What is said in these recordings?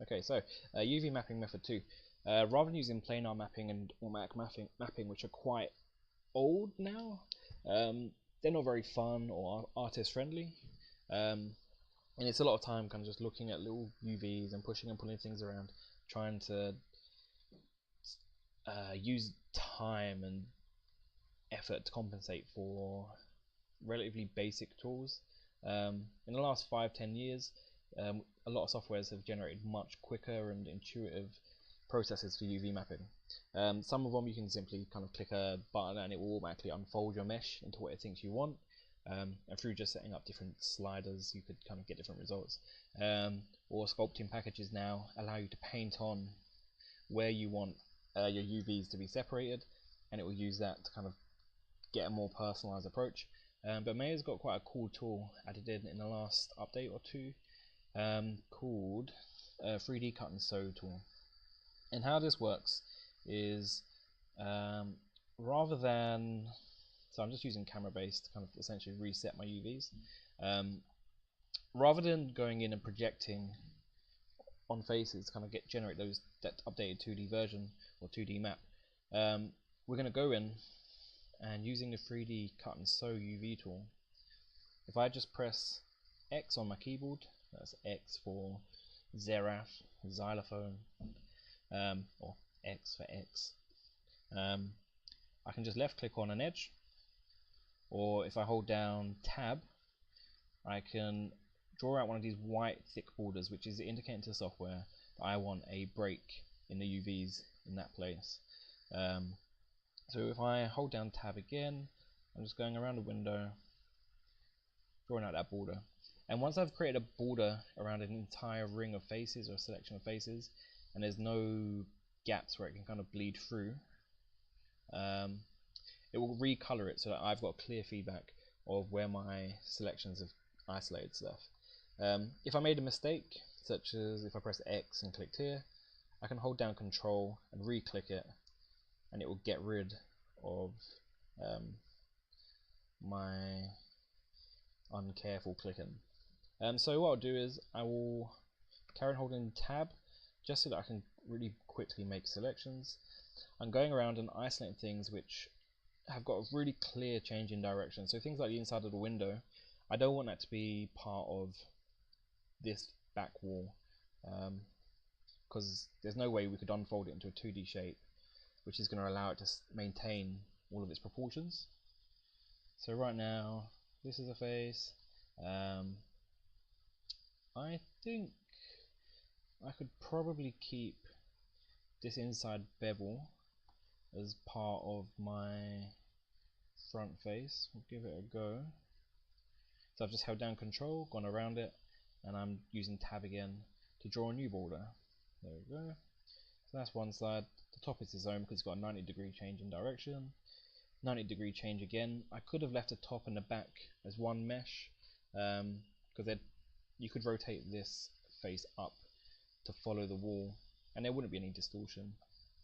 Okay, so UV mapping method 2. Rather than using planar mapping and automatic mapping, which are quite old now, they're not very fun or artist friendly, and it's a lot of time kind of just looking at little UVs and pushing and pulling things around, trying to use time and effort to compensate for relatively basic tools. In the last 5-10 years, a lot of softwares have generated much quicker and intuitive processes for UV mapping. Some of them you can simply kind of click a button and it will automatically unfold your mesh into what it thinks you want. And through just setting up different sliders, you could kind of get different results. Or sculpting packages now allow you to paint on where you want your UVs to be separated, and it will use that to kind of get a more personalized approach. But Maya's got quite a cool tool added in the last update or two, called 3D cut and sew tool. And how this works is, rather than, so I'm just using camera based to kind of essentially reset my UVs. Rather than going in and projecting on faces to kind of generate that updated 2D version or 2D map, we're going to go in and using the 3D cut and sew UV tool. If I just press X on my keyboard, that's X for Xerath, xylophone, or X for X, I can just left click on an edge, or if I hold down Tab, I can draw out one of these white thick borders, which is indicating to the software that I want a break in the UVs in that place. So if I hold down Tab again, I'm just going around the window, drawing out that border. And once I've created a border around an entire ring of faces or a selection of faces, and there's no gaps where it can kind of bleed through, it will recolor it so that I've got clear feedback of where my selections have isolated stuff. If I made a mistake, such as if I press X and clicked here, I can hold down Control and re-click it, and it will get rid of my uncareful clicking. So what I'll do is I will carry on holding Tab just so that I can really quickly make selections. I'm going around and isolating things which have got a really clear change in direction. So things like the inside of the window, I don't want that to be part of this back wall, because there's no way we could unfold it into a 2D shape which is going to allow it to maintain all of its proportions. So right now this is a face. I think I could probably keep this inside bevel as part of my front face. We'll give it a go. So I've just held down Control, gone around it, and I'm using Tab again to draw a new border. There we go. So that's one side. The top is the zone because it's got a 90-degree change in direction. 90-degree change again. I could have left the top and the back as one mesh, because you could rotate this face up to follow the wall and there wouldn't be any distortion,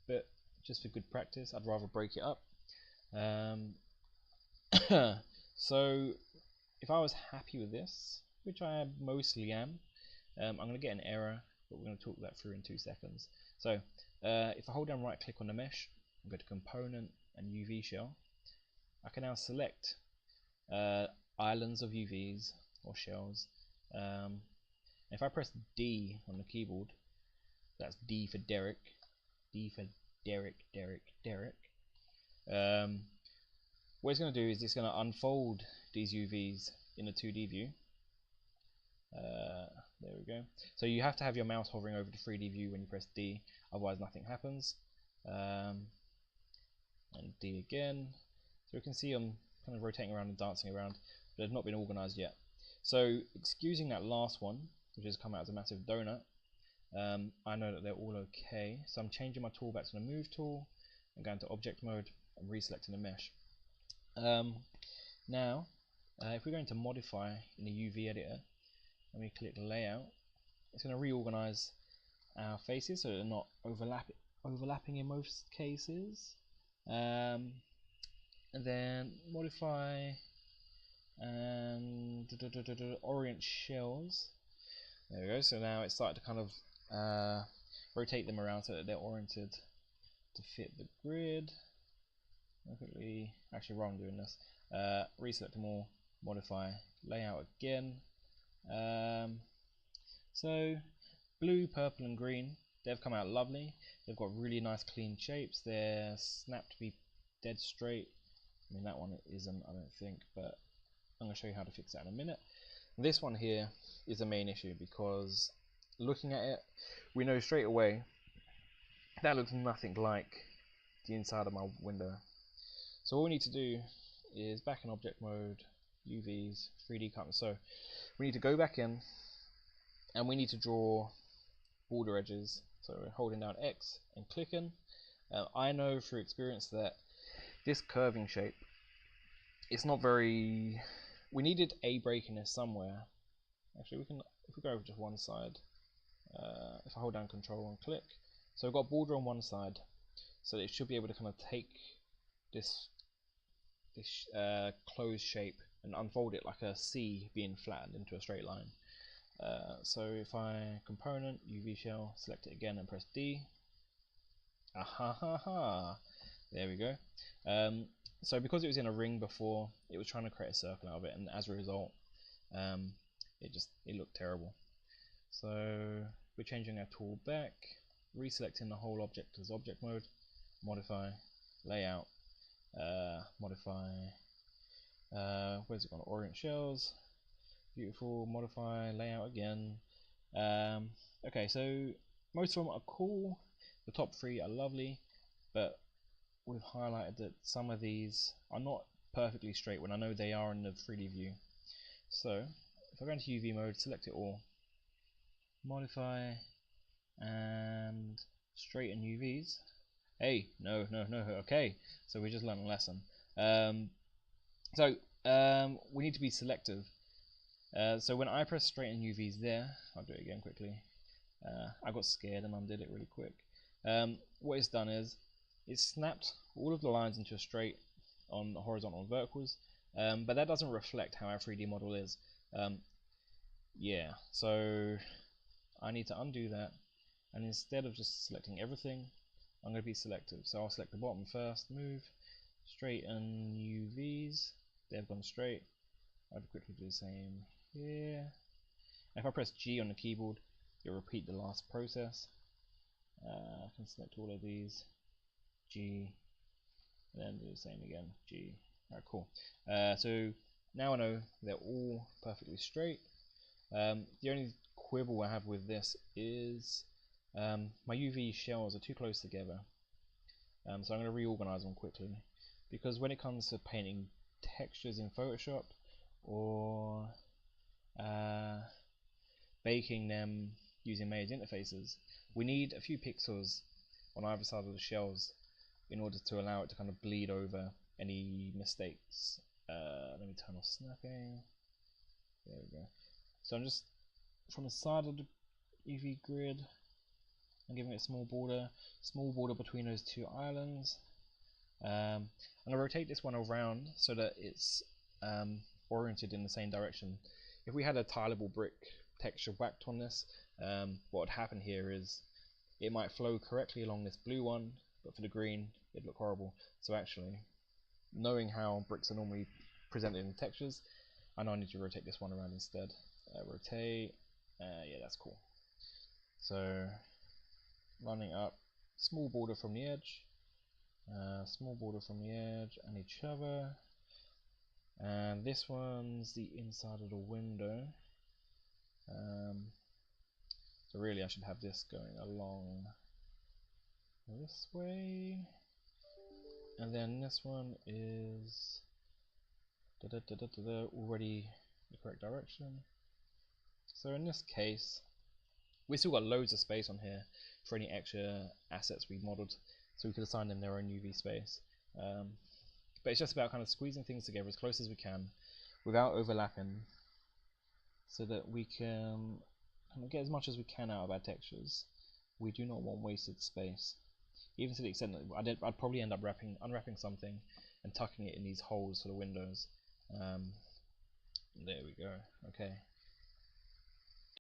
but just for good practice I'd rather break it up. So if I was happy with this, which I mostly am, I'm going to get an error, but we're going to talk that through in 2 seconds. So if I hold down right click on the mesh and go to component and UV shell, I can now select islands of UVs or shells. If I press D on the keyboard, that's D for Derek, D for Derek. What it's going to do is it's going to unfold these UVs in a 2D view. There we go. So you have to have your mouse hovering over the 3D view when you press D, otherwise nothing happens. And D again. So you can see I'm kind of rotating around and dancing around, but they've not been organized yet. So excusing that last one, which has come out as a massive donut, I know that they're all okay. So I'm changing my tool back to the move tool and going to object mode and reselecting the mesh. Now, if we're going to modify in the UV editor and we click layout, it's going to reorganize our faces so they're not overlapping in most cases. And then modify and orient shells. There we go. So now it's started to kind of rotate them around so that they're oriented to fit the grid. Quickly, actually while I'm doing this, reselect them all, modify layout again. So blue, purple and green, they've come out lovely. They've got really nice clean shapes. They're snapped to be dead straight. I mean, that one isn't, I don't think, but I'm going to show you how to fix that in a minute. This one here is a main issue because looking at it, we know straight away that looks nothing like the inside of my window. So all we need to do is back in object mode, UVs, 3D cut. So we need to go back in and we need to draw border edges. So we're holding down X and clicking. I know through experience that this curving shape, it's not very, we needed a break in this somewhere. Actually, we can, if we go over just one side, if I hold down Control and click, so we've got border on one side, so it should be able to kind of take this closed shape and unfold it like a C being flattened into a straight line. So if I component, UV shell, select it again and press D, there we go. So because it was in a ring before, it was trying to create a circle out of it, and as a result, it looked terrible. So we're changing our tool back, reselecting the whole object as object mode, modify, layout, modify, where's it gone, orient shells, beautiful, modify, layout again. Okay, so most of them are cool, the top three are lovely, but we've highlighted that some of these are not perfectly straight when I know they are in the 3D view. So if I go into UV mode, select it all, modify, and straighten UVs. Hey, no, okay, so we just learned a lesson. We need to be selective. So when I press straighten UVs there, I'll do it again quickly. I got scared and undid it really quick. What it's done is it's snapped all of the lines into a straight on horizontal and verticals, but that doesn't reflect how our 3D model is. Yeah, so I need to undo that, and instead of just selecting everything, I'm going to be selective. So I'll select the bottom first, move, straighten UVs, they've gone straight. I'll quickly do the same here. If I press G on the keyboard, it'll repeat the last process. I can select all of these, G, and then do the same again, G. Alright, cool. So now I know they're all perfectly straight. The only quibble I have with this is my UV shells are too close together. So I'm going to reorganize them quickly, because when it comes to painting textures in Photoshop or baking them using Maya interfaces, we need a few pixels on either side of the shells in order to allow it to kind of bleed over any mistakes. Let me turn off snapping. There we go. So I'm just from the side of the UV grid, I'm giving it a small border between those two islands. I'm going to rotate this one around so that it's oriented in the same direction. If we had a tileable brick texture whacked on this, what would happen here is it might flow correctly along this blue one, but for the green it'd look horrible. So actually, knowing how bricks are normally presented in textures, I know I need to rotate this one around instead. Rotate, yeah, that's cool. So lining up, small border from the edge, small border from the edge and each other, and this one's the inside of the window. So really I should have this going along this way, and then this one is already the correct direction. So in this case, we still got loads of space on here for any extra assets we modeled, so we could assign them their own UV space. But it's just about kind of squeezing things together as close as we can without overlapping, so that we can kind of get as much as we can out of our textures. We do not want wasted space, even to the extent that I'd probably end up unwrapping something and tucking it in these holes for the windows. There we go. Okay.